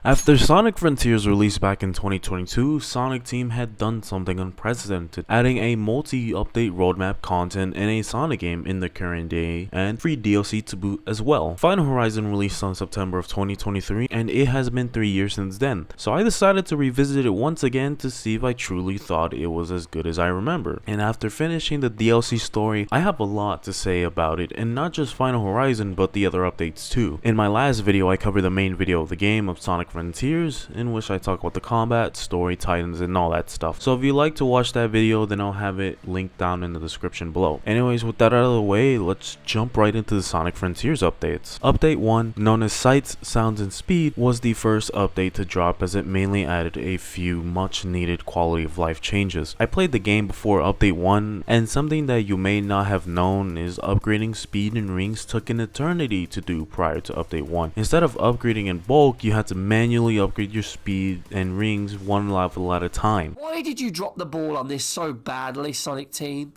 After Sonic Frontiers released back in 2022, Sonic Team had done something unprecedented, adding a multi-update roadmap content in a Sonic game in the current day and free DLC to boot as well. Final Horizon released on September of 2023 and it has been 3 years since then, so I decided to revisit it once again to see if I truly thought it was as good as I remember. And after finishing the DLC story, I have a lot to say about it, and not just Final Horizon but the other updates too. In my last video I covered the main video of the game of Sonic Frontiers, in which I talk about the combat, story, titans, and all that stuff. So if you'd like to watch that video, then I'll have it linked down in the description below. Anyways, with that out of the way, let's jump right into the Sonic Frontiers updates. Update 1, known as Sights, Sounds, and Speed, was the first update to drop as it mainly added a few much needed quality of life changes. I played the game before Update 1, and something that you may not have known is upgrading speed and rings took an eternity to do prior to Update 1. Instead of upgrading in bulk, you had to manually upgrade your speed and rings one level at a time. Why did you drop the ball on this so badly, Sonic Team?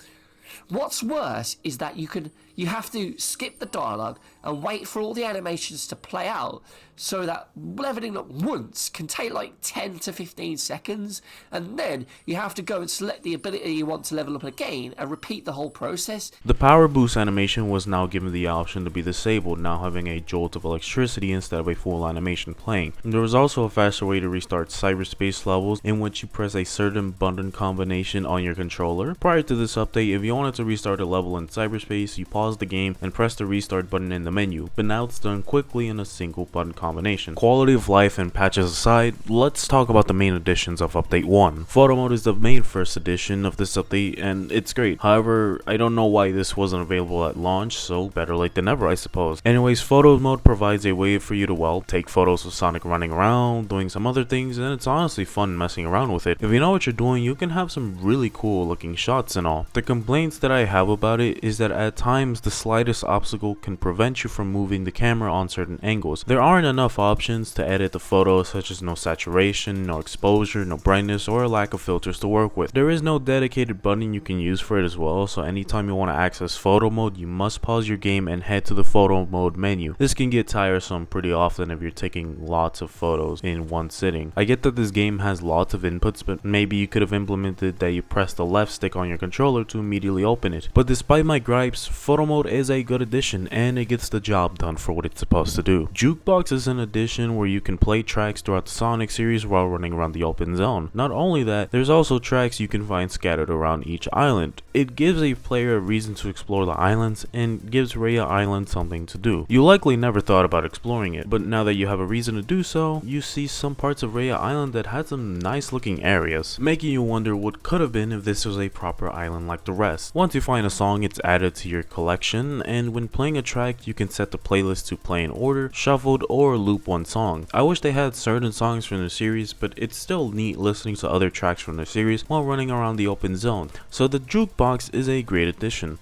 What's worse is that you have to skip the dialogue and wait for all the animations to play out, so that leveling up once can take like 10 to 15 seconds, and then you have to go and select the ability you want to level up again and repeat the whole process. The power boost animation was now given the option to be disabled, now having a jolt of electricity instead of a full animation playing. And there was also a faster way to restart cyberspace levels, in which you press a certain button combination on your controller. Prior to this update, if you wanted to restart a level in cyberspace, you pause the game and press the restart button in the menu, but now it's done quickly in a single button combination. Quality of life and patches aside, let's talk about the main additions of Update 1. Photo mode is the main first addition of this update, and it's great. However, I don't know why this wasn't available at launch, so better late than never, I suppose. Anyways, photo mode provides a way for you to, well, take photos of Sonic running around, doing some other things, and it's honestly fun messing around with it. If you know what you're doing, you can have some really cool looking shots and all. The complaints that I have about it is that at times the slightest obstacle can prevent you from moving the camera on certain angles. There aren't enough options to edit the photos, such as no saturation, no exposure, no brightness, or a lack of filters to work with. There is no dedicated button you can use for it as well, so anytime you want to access photo mode, you must pause your game and head to the photo mode menu. This can get tiresome pretty often if you're taking lots of photos in one sitting. I get that this game has lots of inputs, but maybe you could have implemented that you press the left stick on your controller to immediately open it. But despite my gripes, photo mode is a good addition, and it gets the job done for what it's supposed to do. Jukebox is an addition where you can play tracks throughout the Sonic series while running around the open zone. Not only that, there's also tracks you can find scattered around each island. It gives a player a reason to explore the islands and gives Raya Island something to do. You likely never thought about exploring it, but now that you have a reason to do so, you see some parts of Raya Island that had some nice looking areas, making you wonder what could have been if this was a proper island like the rest. Once you find a song, it's added to your collection, and when playing a track, you can set the playlist to play in order, shuffled, or loop one song. I wish they had certain songs from the series, but it's still neat listening to other tracks from the series while running around the open zone, so the Jukebox is a great addition.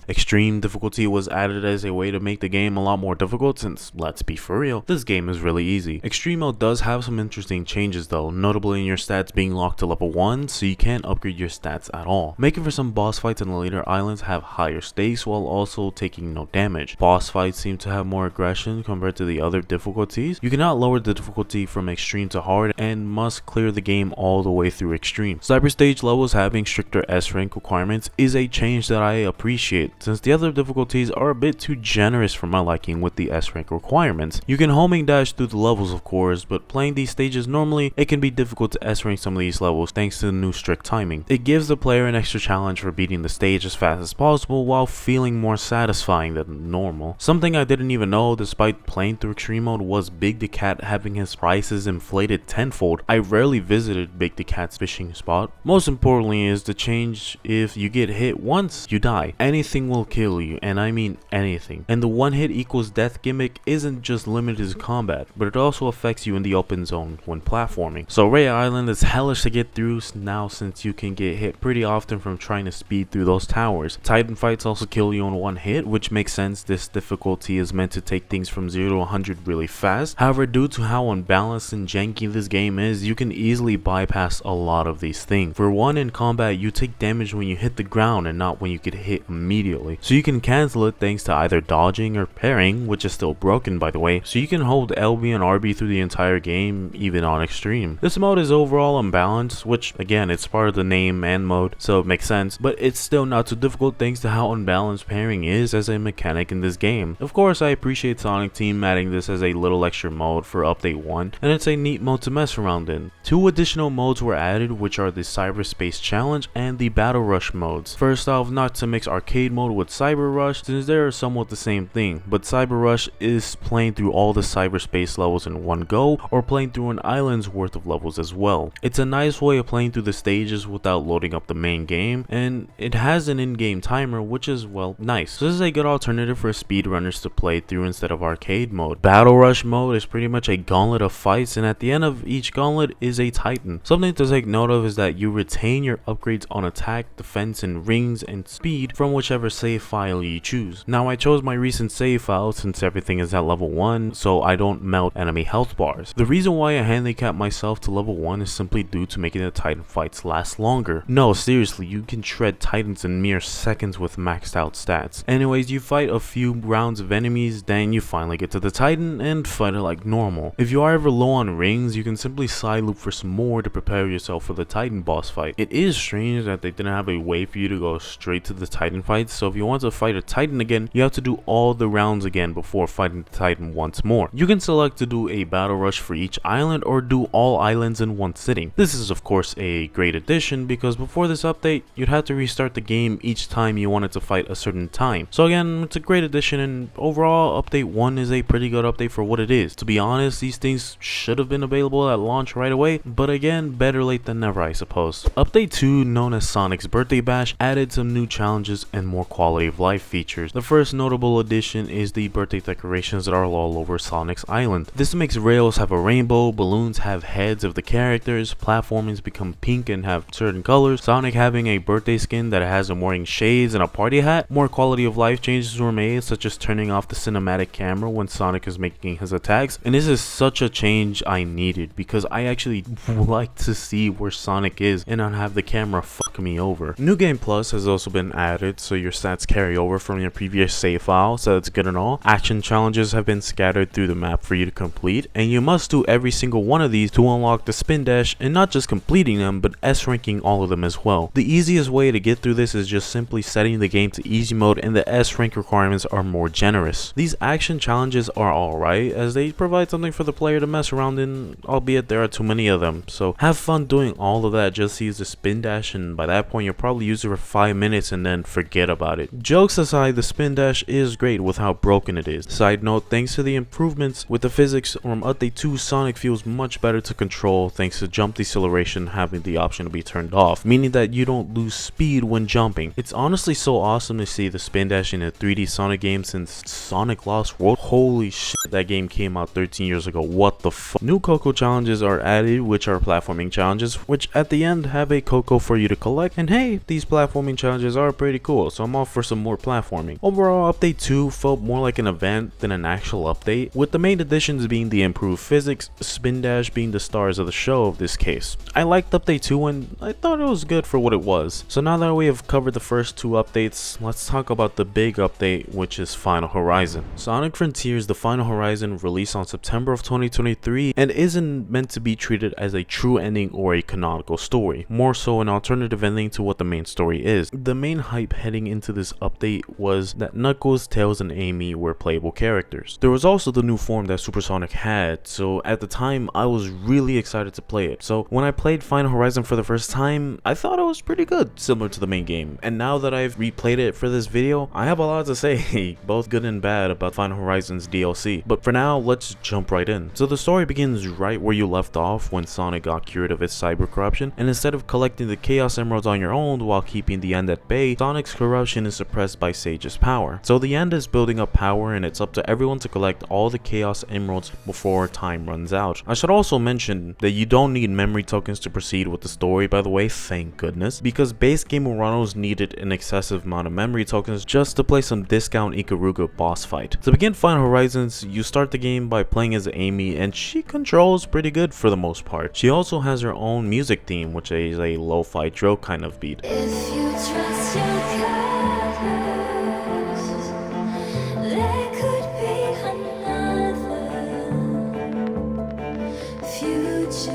Extreme difficulty was added as a way to make the game a lot more difficult, since, let's be for real, this game is really easy. Extreme mode does have some interesting changes though, notably in your stats being locked to level 1, so you can't upgrade your stats at all, making for some boss fights in the later islands have higher stakes while also taking no damage. Boss fights seem to have more aggression compared to the other difficulties. You cannot lower the difficulty from extreme to hard and must clear the game all the way through extreme. Cyberstage levels having stricter S rank requirements is a change that I appreciate, since the other difficulties are a bit too generous for my liking with the S rank requirements. You can homing dash through the levels of course, but playing these stages normally, it can be difficult to S rank some of these levels thanks to the new strict timing. It gives the player an extra challenge for beating the stage as fast as possible while feeling more satisfying than normal. Something I didn't even know despite playing through extreme mode was Big the Cat having his prices inflated tenfold. I rarely visited Big the Cat's fishing spot. Most importantly is the change: if you get hit once, you die. Anything will kill you, and I mean anything. And the one hit equals death gimmick isn't just limited to combat, but it also affects you in the open zone when platforming. So Raya Island is hellish to get through now, since you can get hit pretty often from trying to speed through those towers. Titan fights also kill you in one hit, which makes sense. This difficulty is meant to take things from 0 to 100 really fast. However, due to how unbalanced and janky this game is, you can easily bypass a lot of these things. For one, in combat, you take damage when you hit the ground and not when you get hit immediately. immediately. So you can cancel it thanks to either dodging or parrying, which is still broken by the way, so you can hold LB and RB through the entire game, even on extreme. This mode is overall unbalanced, which again, it's part of the name and mode, so it makes sense, but it's still not too difficult thanks to how unbalanced parrying is as a mechanic in this game. Of course, I appreciate Sonic Team adding this as a little extra mode for update 1, and it's a neat mode to mess around in. 2 additional modes were added, which are the Cyberspace Challenge and the Battle Rush modes. First off, not to mix arcade mode with Cyber Rush, since they are somewhat the same thing, but Cyber Rush is playing through all the cyberspace levels in one go, or playing through an island's worth of levels as well. It's a nice way of playing through the stages without loading up the main game, and it has an in-game timer, which is, well, nice. So this is a good alternative for speedrunners to play through instead of arcade mode. Battle Rush mode is pretty much a gauntlet of fights, and at the end of each gauntlet is a titan. Something to take note of is that you retain your upgrades on attack, defense, and rings and speed from whichever save file you choose. Now I chose my recent save file since everything is at level 1, so I don't melt enemy health bars. The reason why I handicap myself to level 1 is simply due to making the titan fights last longer. No, seriously, you can shred titans in mere seconds with maxed out stats. Anyways, you fight a few rounds of enemies, then you finally get to the titan and fight it like normal. If you are ever low on rings, you can simply side loop for some more to prepare yourself for the titan boss fight. It is strange that they didn't have a way for you to go straight to the titan fights, so if you want to fight a titan again, you have to do all the rounds again before fighting the titan once more. You can select to do a battle rush for each island or do all islands in one sitting. This is of course a great addition because before this update, you'd have to restart the game each time you wanted to fight a certain time. So again, it's a great addition, and overall update 1 is a pretty good update for what it is. To be honest, these things should have been available at launch right away, but again, better late than never I suppose. Update 2, known as Sonic's Birthday Bash, added some new challenges and more quality of life features. The first notable addition is the birthday decorations that are all over Sonic's island. This makes rails have a rainbow, balloons have heads of the characters, platformings become pink and have certain colors, Sonic having a birthday skin that has him wearing shades and a party hat. More quality of life changes were made, such as turning off the cinematic camera when Sonic is making his attacks, and this is such a change I needed because I actually like to see where Sonic is and not have the camera fuck me over. New Game Plus has also been added, so your stats carry over from your previous save file, so that's good and all. Action challenges have been scattered through the map for you to complete, and you must do every single one of these to unlock the spin dash, and not just completing them, but S-ranking all of them as well. The easiest way to get through this is just simply setting the game to easy mode, and the S-rank requirements are more generous. These action challenges are alright, as they provide something for the player to mess around in, albeit there are too many of them, so have fun doing all of that just to use the spin dash, and by that point you'll probably use it for 5 minutes and then forget about it. Jokes aside, the spin dash is great with how broken it is. Side note, thanks to the improvements with the physics from update 2, Sonic feels much better to control thanks to jump deceleration having the option to be turned off, meaning that you don't lose speed when jumping. It's honestly so awesome to see the spin dash in a 3D Sonic game since Sonic Lost World. Holy shit, that game came out 13 years ago, what the fuck. New Coco challenges are added, which are platforming challenges, which at the end have a Coco for you to collect, and hey, these platforming challenges are pretty cool, so I'm off for some more platforming. Overall, update 2 felt more like an event than an actual update, with the main additions being the improved physics, spin dash being the stars of the show of this case. I liked update 2 and I thought it was good for what it was. So now that we have covered the first 2 updates, let's talk about the big update, which is Final Horizon. Sonic Frontiers The Final Horizon released on September of 2023 and isn't meant to be treated as a true ending or a canonical story, more so an alternative ending to what the main story is. The main hype heading into this update was that Knuckles, Tails, and Amy were playable characters. There was also the new form that Super Sonic had, so at the time I was really excited to play it. So when I played Final Horizon for the first time, I thought it was pretty good, similar to the main game, and now that I've replayed it for this video, I have a lot to say, both good and bad, about Final Horizon's DLC. But for now, let's jump right in. So the story begins right where you left off when Sonic got cured of his cyber corruption, and instead of collecting the Chaos Emeralds on your own while keeping the End at bay, Sonic's corruption is suppressed by Sage's power. So the End is building up power, and it's up to everyone to collect all the Chaos Emeralds before time runs out. I should also mention that you don't need memory tokens to proceed with the story, by the way, thank goodness, because base game Muranos needed an excessive amount of memory tokens just to play some discount Ikaruga boss fight. To begin Final Horizons, you start the game by playing as Amy, and she controls pretty good for the most part. She also has her own music theme, which is a lo-fi drill kind of beat. If you trust your colors.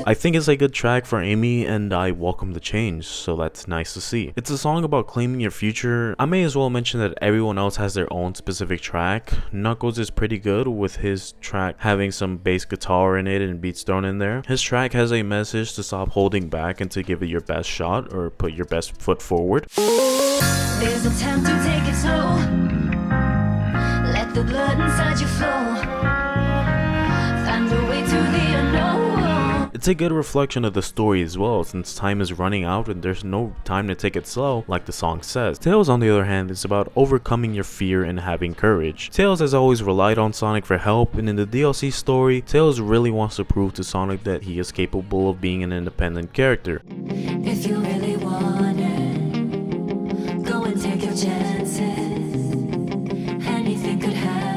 I think it's a good track for Amy, and I welcome the change, so that's nice to see. It's a song about claiming your future. I may as well mention that everyone else has their own specific track. Knuckles is pretty good, with his track having some bass guitar in it and beats thrown in there. His track has a message to stop holding back and to give it your best shot, or put your best foot forward. There's a time to take it slow. Let the blood inside you flow. Find a way to the unknown. It's a good reflection of the story as well, since time is running out and there's no time to take it slow, like the song says. Tails, on the other hand, is about overcoming your fear and having courage. Tails has always relied on Sonic for help, and in the DLC story, Tails really wants to prove to Sonic that he is capable of being an independent character. If you really want it, go and take your chances. Anything could happen.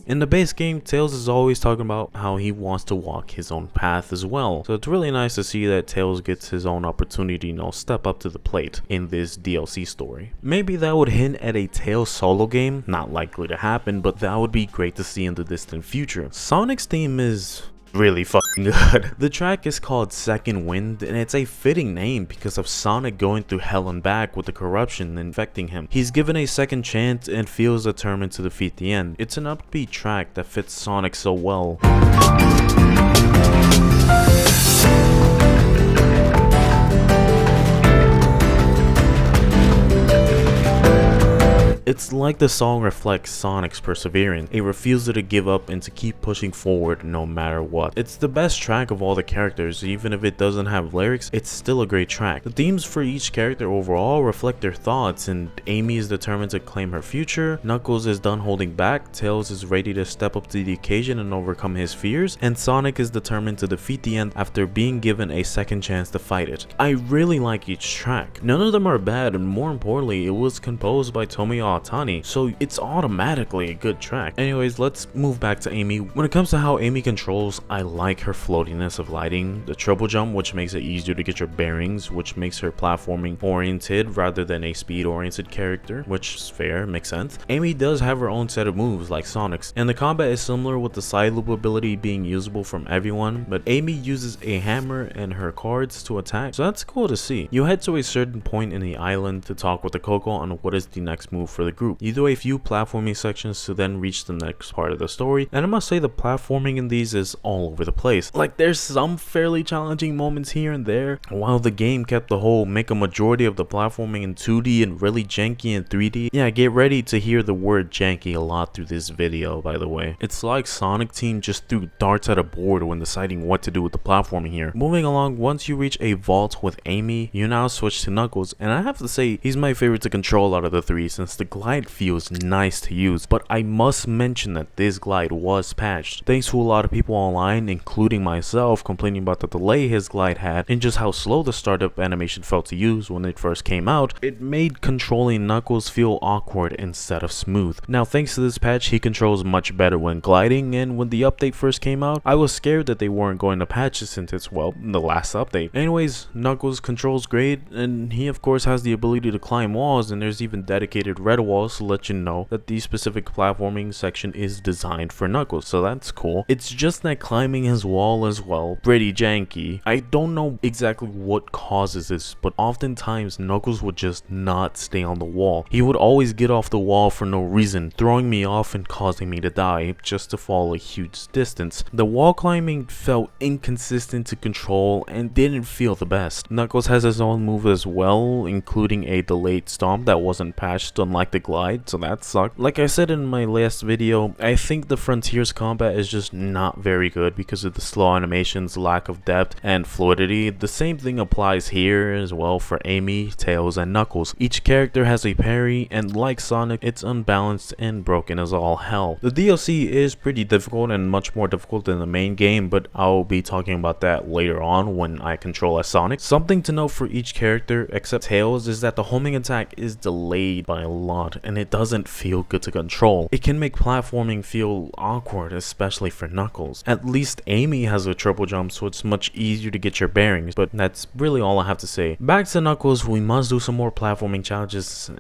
In the base game, Tails is always talking about how he wants to walk his own path as well. So it's really nice to see that Tails gets his own opportunity, step up to the plate in this DLC story. Maybe that would hint at a Tails solo game, not likely to happen, but that would be great to see in the distant future. Sonic's theme is really fucking good. The track is called Second Wind, and it's a fitting name because of Sonic going through hell and back with the corruption infecting him. He's given a second chance and feels determined to defeat the end. It's an upbeat track that fits Sonic so well. It's like the song reflects Sonic's perseverance, a refusal to give up and to keep pushing forward no matter what. It's the best track of all the characters. Even if it doesn't have lyrics, it's still a great track. The themes for each character overall reflect their thoughts, and Amy is determined to claim her future, Knuckles is done holding back, Tails is ready to step up to the occasion and overcome his fears, and Sonic is determined to defeat the end after being given a second chance to fight it. I really like each track. None of them are bad, and more importantly, it was composed by Tomoya Otani, so it's automatically a good track. Anyways, let's move back to Amy. When it comes to how Amy controls, I like her floatiness of gliding, the triple jump, which makes it easier to get your bearings, which makes her platforming oriented rather than a speed oriented character, which is fair, makes sense. Amy does have her own set of moves like Sonic's, and the combat is similar with the side loop ability being usable from everyone, but Amy uses a hammer and her cards to attack, so that's cool to see. You head to a certain point in the island to talk with the Coco on what is the next move for the group. You do a few platforming sections to then reach the next part of the story, and I must say the platforming in these is all over the place. Like, there's some fairly challenging moments here and there, while the game kept the whole make a majority of the platforming in 2D and really janky in 3D. Yeah, get ready to hear the word janky a lot through this video, by the way. It's like Sonic Team just threw darts at a board when deciding what to do with the platforming here. Moving along, once you reach a vault with Amy, you now switch to Knuckles, and I have to say he's my favorite to control out of the three since the glide feels nice to use, but I must mention that this glide was patched. Thanks to a lot of people online, including myself, complaining about the delay his glide had and just how slow the startup animation felt to use when it first came out, it made controlling Knuckles feel awkward instead of smooth. Now, thanks to this patch, he controls much better when gliding, and when the update first came out, I was scared that they weren't going to patch it since it's, well, the last update. Anyways, Knuckles controls great, and he of course has the ability to climb walls, and there's even dedicated red walls to let you know that the specific platforming section is designed for Knuckles, so that's cool. It's just that climbing his wall as well, pretty janky. I don't know exactly what causes this, but oftentimes Knuckles would just not stay on the wall. He would always get off the wall for no reason, throwing me off and causing me to die, just to fall a huge distance. The wall climbing felt inconsistent to control and didn't feel the best. Knuckles has his own move as well, including a delayed stomp that wasn't patched, unlike the glide, so that sucked. Like I said in my last video, I think the Frontiers combat is just not very good because of the slow animations, lack of depth, and fluidity. The same thing applies here as well for Amy, Tails, and Knuckles. Each character has a parry, and like Sonic, it's unbalanced and broken as all hell. The DLC is pretty difficult and much more difficult than the main game, but I'll be talking about that later on when I control as Sonic. Something to note for each character except Tails is that the homing attack is delayed by a lot lot, and it doesn't feel good to control. It can make platforming feel awkward, especially for Knuckles. At least Amy has a triple jump, so it's much easier to get your bearings, but that's really all I have to say. Back to Knuckles, we must do some more platforming challenges.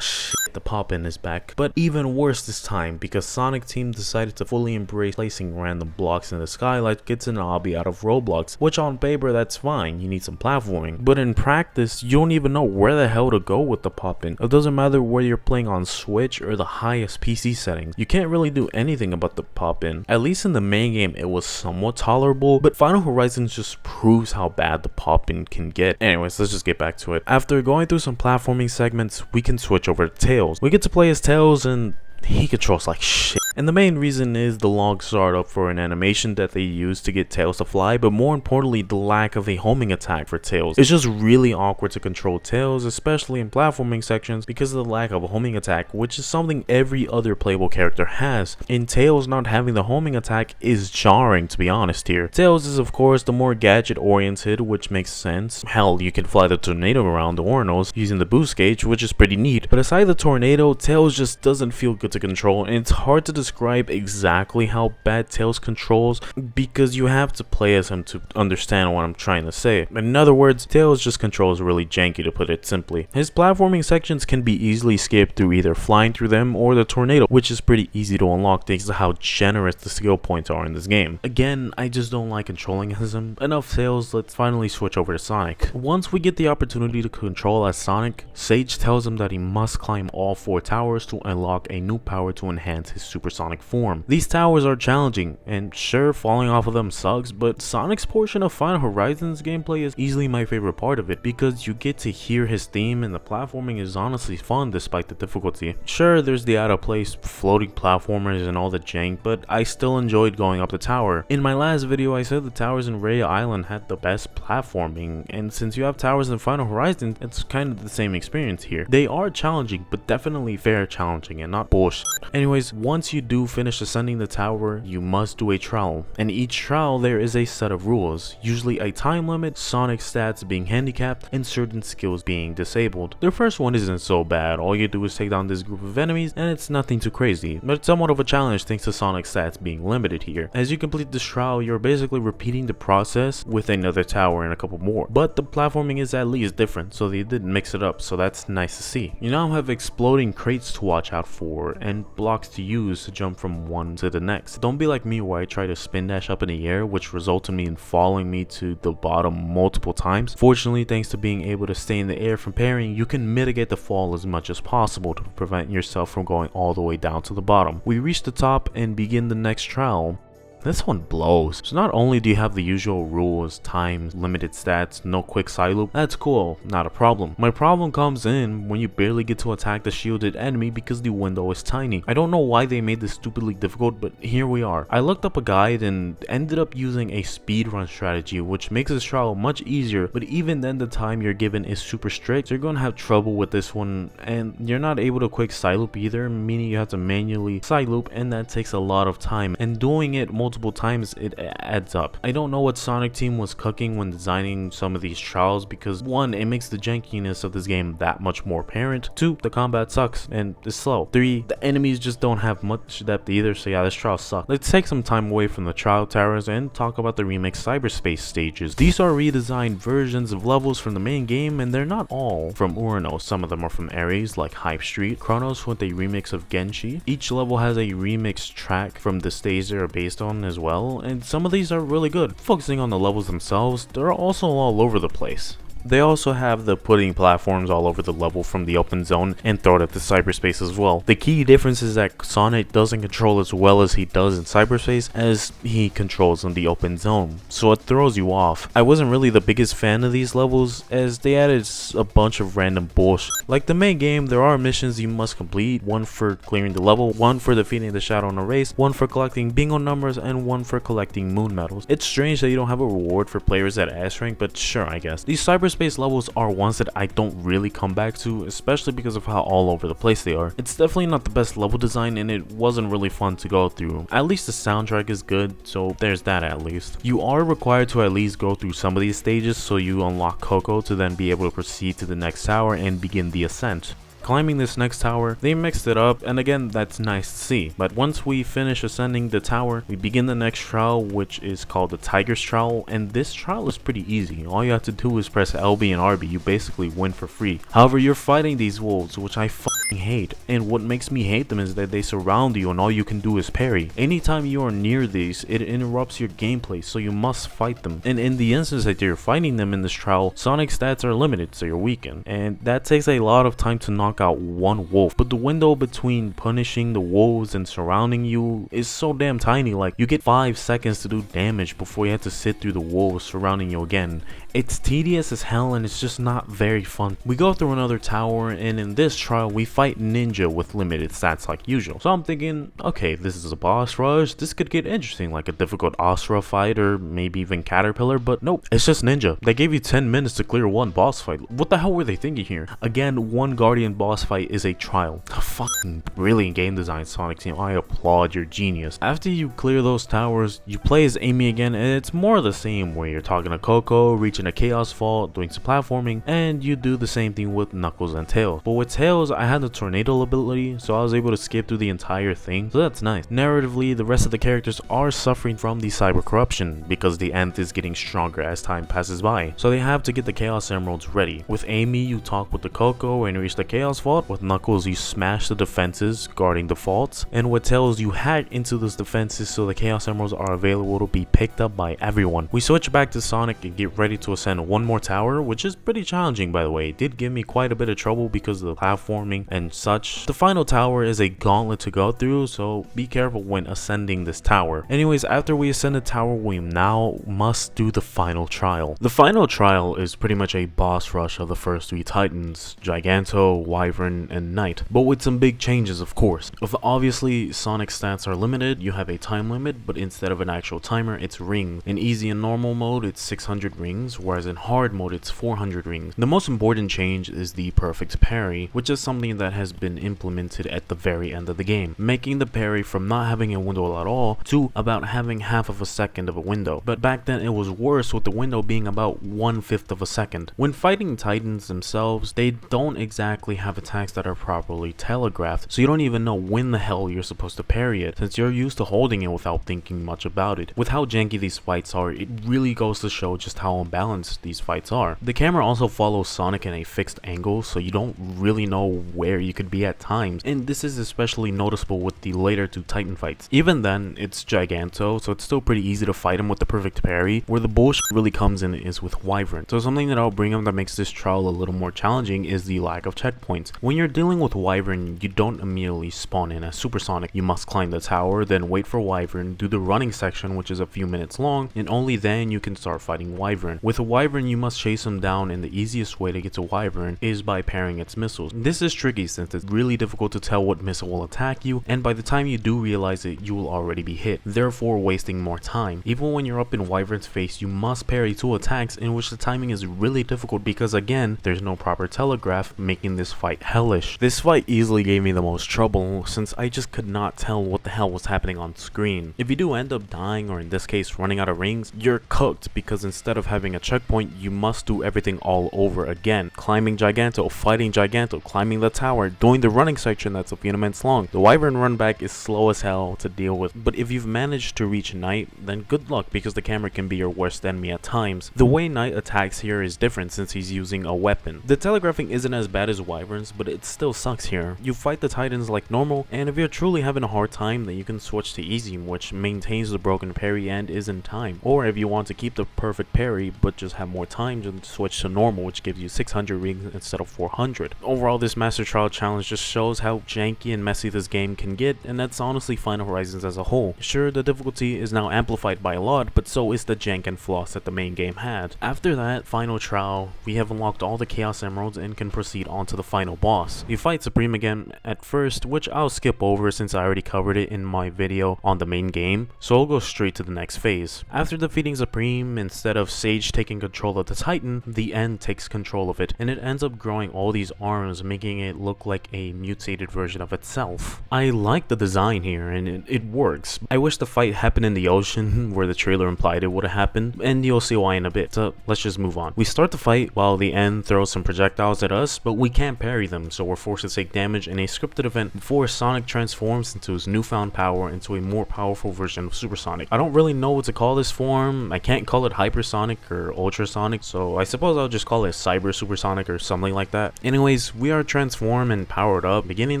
Shit, the pop-in is back. But even worse this time, because Sonic Team decided to fully embrace placing random blocks in the sky like it's an obby out of Roblox, which on paper that's fine, you need some platforming. But in practice, you don't even know where the hell to go with the pop-in. It doesn't matter whether you're playing on Switch or the highest PC settings. You can't really do anything about the pop-in. At least in the main game, it was somewhat tolerable, but Final Horizons just proves how bad the pop-in can get. Anyways, let's just get back to it. After going through some platforming segments, we can switch over to Tails. We get to play as Tails, and he controls like shit. And the main reason is the long startup for an animation that they use to get Tails to fly, but more importantly, the lack of a homing attack for Tails. It's just really awkward to control Tails, especially in platforming sections, because of the lack of a homing attack, which is something every other playable character has. In Tails, not having the homing attack is jarring, to be honest here. Tails is of course the more gadget oriented, which makes sense. Hell, you can fly the tornado around the Ornos using the boost gauge, which is pretty neat. But aside the tornado, Tails just doesn't feel good to control, and it's hard to describe exactly how bad Tails controls because you have to play as him to understand what I'm trying to say. In other words, Tails just controls really janky, to put it simply. His platforming sections can be easily skipped through either flying through them or the tornado, which is pretty easy to unlock thanks to how generous the skill points are in this game. Again, I just don't like controlling as him. Enough Tails, let's finally switch over to Sonic. Once we get the opportunity to control as Sonic, Sage tells him that he must climb all 4 towers to unlock a new power to enhance his supersonic form. These towers are challenging, and sure, falling off of them sucks, but Sonic's portion of Final Horizons gameplay is easily my favorite part of it because you get to hear his theme and the platforming is honestly fun despite the difficulty. Sure, there's the out of place floating platformers and all the jank, but I still enjoyed going up the tower. In my last video, I said the towers in Ray Island had the best platforming, and since you have towers in Final Horizons, it's kind of the same experience here. They are challenging, but definitely fair challenging and not bullshit. Anyways, once you do finish ascending the tower, you must do a trial, and each trial there is a set of rules, usually a time limit, Sonic stats being handicapped, and certain skills being disabled. The first one isn't so bad, all you do is take down this group of enemies, and it's nothing too crazy, but it's somewhat of a challenge thanks to Sonic stats being limited here. As you complete this trial, you're basically repeating the process with another tower and a couple more, but the platforming is at least different, so they did mix it up, so that's nice to see. You now have exploding crates to watch out for, and blocks to use to jump from one to the next. Don't be like me where I try to spin dash up in the air, which resulted me in falling me to the bottom multiple times. Fortunately, thanks to being able to stay in the air from parrying, you can mitigate the fall as much as possible to prevent yourself from going all the way down to the bottom. We reach the top and begin the next trial. This one blows. So not only do you have the usual rules, times, limited stats, no quick side loop, that's cool, not a problem. My problem comes in when you barely get to attack the shielded enemy because the window is tiny. I don't know why they made this stupidly difficult, but here we are. I looked up a guide and ended up using a speedrun strategy, which makes this trial much easier, but even then the time you're given is super strict, so you're gonna have trouble with this one, and you're not able to quick side loop either, meaning you have to manually side loop, and that takes a lot of time, and doing it multiple times it adds up. I don't know what Sonic Team was cooking when designing some of these trials because 1, it makes the jankiness of this game that much more apparent, 2, the combat sucks and is slow, 3, the enemies just don't have much depth either, so yeah, this trial sucks. Let's take some time away from the trial towers and talk about the remix cyberspace stages. These are redesigned versions of levels from the main game, and they're not all from Urano. Some of them are from Ares like Hype Street, Chronos with a remix of Genshi. Each level has a remixed track from the stage they are based on as well, and some of these are really good. Focusing on the levels themselves, they're also all over the place. They also have the putting platforms all over the level from the open zone and throw it at the cyberspace as well. The key difference is that Sonic doesn't control as well as he does in cyberspace as he controls in the open zone, so it throws you off. I wasn't really the biggest fan of these levels as they added a bunch of random bullshit. Like the main game, there are missions you must complete, one for clearing the level, one for defeating the shadow in a race, one for collecting bingo numbers, and one for collecting moon medals. It's strange that you don't have a reward for players at S rank, but sure, I guess. These cyberspace levels are ones that I don't really come back to, especially because of how all over the place they are. It's definitely not the best level design, and it wasn't really fun to go through. At least the soundtrack is good, so there's that at least. You are required to at least go through some of these stages so you unlock Coco to then be able to proceed to the next tower and begin the ascent. Climbing this next tower, they mixed it up, and again, that's nice to see. But once we finish ascending the tower, we begin the next trial, which is called the Tiger's Trial, and this trial is pretty easy. All you have to do is press LB and RB, you basically win for free. However, you're fighting these wolves, which I fucking hate, and what makes me hate them is that they surround you and all you can do is parry. Anytime you are near these, it interrupts your gameplay, so you must fight them. And in the instance that you're fighting them in this trial, Sonic stats are limited, so you're weakened, and that takes a lot of time to knock out one wolf. But the window between punishing the wolves and surrounding you is so damn tiny. Like, you get 5 seconds to do damage before you have to sit through the wolves surrounding you again. It's tedious as hell and it's just not very fun. We go through another tower, and in this trial we fight Ninja with limited stats like usual. So I'm thinking, okay, this is a boss rush, this could get interesting, like a difficult Asura fight or maybe even Caterpillar, but nope, it's just Ninja. They gave you 10 minutes to clear one boss fight. What the hell were they thinking here? Again, one Guardian boss fight is a trial. Fucking brilliant game design, Sonic team. I applaud your genius. After you clear those towers, you play as Amy again, and it's more the same, where you're talking to Coco, reaching a Chaos Vault, doing some platforming, and you do the same thing with Knuckles and Tails. But with Tails, I had the tornado ability, so I was able to skip through the entire thing, so that's nice. Narratively, the rest of the characters are suffering from the cyber corruption, because the Nth is getting stronger as time passes by, so they have to get the Chaos Emeralds ready. With Amy, you talk with the Coco and reach the Chaos Vault. With Knuckles, you smash the defenses guarding the vaults, and with Tails, you hack into those defenses so the Chaos Emeralds are available to be picked up by everyone. We switch back to Sonic and get ready to ascend one more tower, which is pretty challenging, by the way. It did give me quite a bit of trouble because of the platforming and such. The final tower is a gauntlet to go through, so be careful when ascending this tower. Anyways, after we ascend the tower, we now must do the final trial. The final trial is pretty much a boss rush of the first 3 titans, Giganto, Wyvern, and Knight, but with some big changes, of course. Obviously, Sonic stats are limited, you have a time limit, but instead of an actual timer, it's rings. In easy and normal mode, it's 600 rings, whereas in hard mode, it's 400 rings. The most important change is the perfect parry, which is something that has been implemented at the very end of the game, making the parry from not having a window at all to about having half of a second of a window. But back then, it was worse, with the window being about 1/5 of a second. When fighting titans themselves, they don't exactly have attacks that are properly telegraphed, so you don't even know when the hell you're supposed to parry it, since you're used to holding it without thinking much about it. With how janky these fights are, it really goes to show just how unbalanced these fights are. The camera also follows Sonic in a fixed angle, so you don't really know where you could be at times, and this is especially noticeable with the later 2 Titan fights. Even then, it's Giganto, so it's still pretty easy to fight him with the perfect parry. Where the bullshit really comes in is with Wyvern. So something that I'll bring up that makes this trial a little more challenging is the lack of checkpoints. When you're dealing with Wyvern, you don't immediately spawn in as Super Sonic. You must climb the tower, then wait for Wyvern, do the running section, which is a few minutes long, and only then you can start fighting Wyvern. With a Wyvern, you must chase him down, and the easiest way to get to Wyvern is by parrying its missiles. This is tricky since it's really difficult to tell what missile will attack you, and by the time you do realize it, you will already be hit, therefore wasting more time. Even when you're up in Wyvern's face, you must parry 2 attacks, in which the timing is really difficult because again, there's no proper telegraph, making this fight hellish. This fight easily gave me the most trouble since I just could not tell what the hell was happening on screen. If you do end up dying, or in this case running out of rings, you're cooked because instead of having a checkpoint, you must do everything all over again. Climbing Giganto, fighting Giganto, climbing the tower, doing the running section that's a few minutes long. The Wyvern run back is slow as hell to deal with, but if you've managed to reach Knight, then good luck because the camera can be your worst enemy at times. The way Knight attacks here is different since he's using a weapon. The telegraphing isn't as bad as Wyvern's, but it still sucks here. You fight the titans like normal, and if you're truly having a hard time, then you can switch to easy, which maintains the broken parry and is in time. Or if you want to keep the perfect parry but just have more time, then switch to normal, which gives you 600 rings instead of 400. Overall, this Master Trial challenge just shows how janky and messy this game can get, and that's honestly Final Horizons as a whole. Sure, the difficulty is now amplified by a lot, but so is the jank and floss that the main game had. After that final trial, we have unlocked all the Chaos Emeralds and can proceed on to the final boss. You fight Supreme again at first, which I'll skip over since I already covered it in my video on the main game, so I'll go straight to the next phase. After defeating Supreme, instead of Sage taking control of the Titan, the End takes control of it, and it ends up growing all these arms, making it look look like a mutated version of itself. I like the design here, and it works. I wish the fight happened in the ocean, where the trailer implied it would have happened, and you'll see why in a bit. So let's just move on. We start the fight while the end throws some projectiles at us, but we can't parry them, so we're forced to take damage in a scripted event before Sonic transforms into his newfound power into a more powerful version of Super Sonic. I don't really know what to call this form. I can't call it Hypersonic or Ultrasonic, so I suppose I'll just call it Cyber Supersonic or something like that. Anyways, we are transformed and powered up, beginning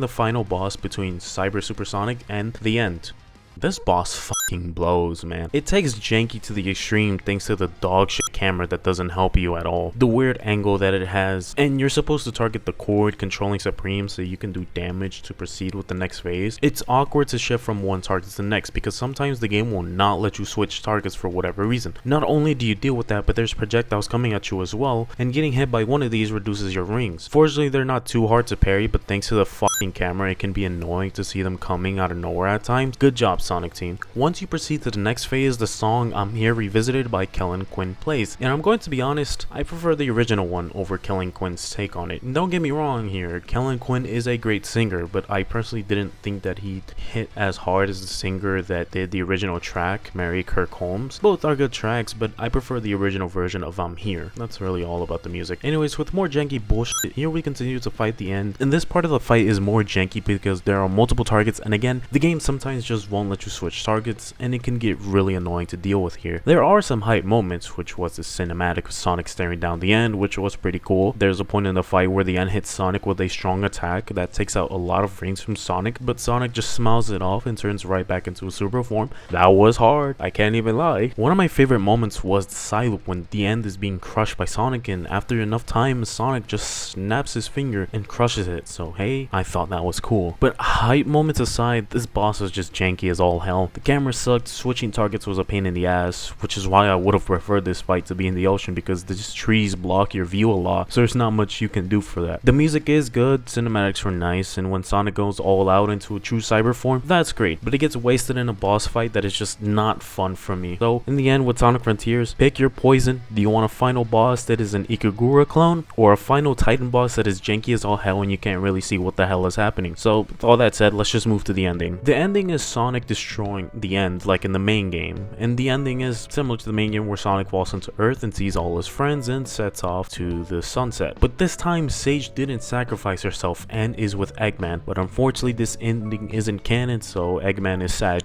the final boss between Cyber Supersonic and the end. This boss fucking blows, man. It takes janky to the extreme thanks to the dog shit camera that doesn't help you at all, the weird angle that it has, and you're supposed to target the cord controlling Supreme so you can do damage to proceed with the next phase. It's awkward to shift from one target to the next because sometimes the game will not let you switch targets for whatever reason. Not only do you deal with that, but there's projectiles coming at you as well, and getting hit by one of these reduces your rings. Fortunately, they're not too hard to parry, but thanks to the fucking camera, it can be annoying to see them coming out of nowhere at times. Good job, Sonic team. Once you proceed to the next phase, the song I'm Here Revisited by Kellen Quinn plays, and I'm going to be honest, I prefer the original one over Kellen Quinn's take on it. And don't get me wrong here, Kellen Quinn is a great singer, but I personally didn't think that he'd hit as hard as the singer that did the original track, Mary Kirk Holmes. Both are good tracks, but I prefer the original version of I'm Here. That's really all about the music. Anyways, with more janky bullshit, here we continue to fight the end, and this part of the fight is more janky because there are multiple targets, and again, the game sometimes just won't let you switch targets, and it can get really annoying to deal with here. There are some hype moments, which was the cinematic of Sonic staring down the end, which was pretty cool. There's a point in the fight where the end hits Sonic with a strong attack that takes out a lot of rings from Sonic, but Sonic just smiles it off and turns right back into a super form. That was hard, I can't even lie. One of my favorite moments was the side loop when the end is being crushed by Sonic, and after enough time, Sonic just snaps his finger and crushes it. So hey, I thought that was cool. But hype moments aside, this boss was just janky as all hell. The camera sucked, switching targets was a pain in the ass, which is why I would have preferred this fight to be in the ocean because these trees block your view a lot, so there's not much you can do for that. The music is good, cinematics were nice, and when Sonic goes all out into a true cyber form, that's great, but it gets wasted in a boss fight that is just not fun for me. So in the end, with Sonic Frontiers, pick your poison. Do you want a final boss that is an Ikagura clone, or a final Titan boss that is janky as all hell and you can't really see what the hell is happening? So with all that said, let's just move to the ending. The ending is Sonic destroying the end like in the main game, and the ending is similar to the main game where Sonic falls into Earth and sees all his friends and sets off to the sunset. But this time Sage didn't sacrifice herself and is with Eggman, but unfortunately this ending isn't canon, so Eggman is sad.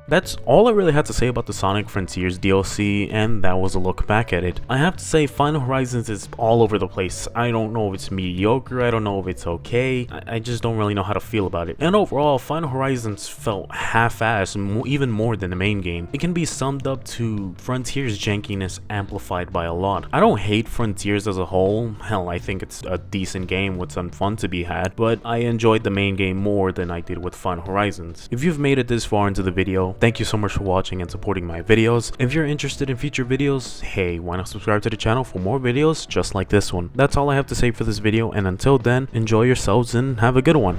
That's all I really had to say about the Sonic Frontiers DLC, and that was a look back at it. I have to say, Final Horizons is all over the place. I don't know if it's mediocre, I don't know if it's okay, I just don't really know how to feel about it. And overall, Final Horizons felt half-assed, even more than the main game. It can be summed up to Frontiers' jankiness amplified by a lot. I don't hate Frontiers as a whole, hell, I think it's a decent game with some fun to be had, but I enjoyed the main game more than I did with Final Horizons. If you've made it this far into the video, thank you so much for watching and supporting my videos. If you're interested in future videos, hey, why not subscribe to the channel for more videos just like this one. That's all I have to say for this video, and until then, enjoy yourselves and have a good one.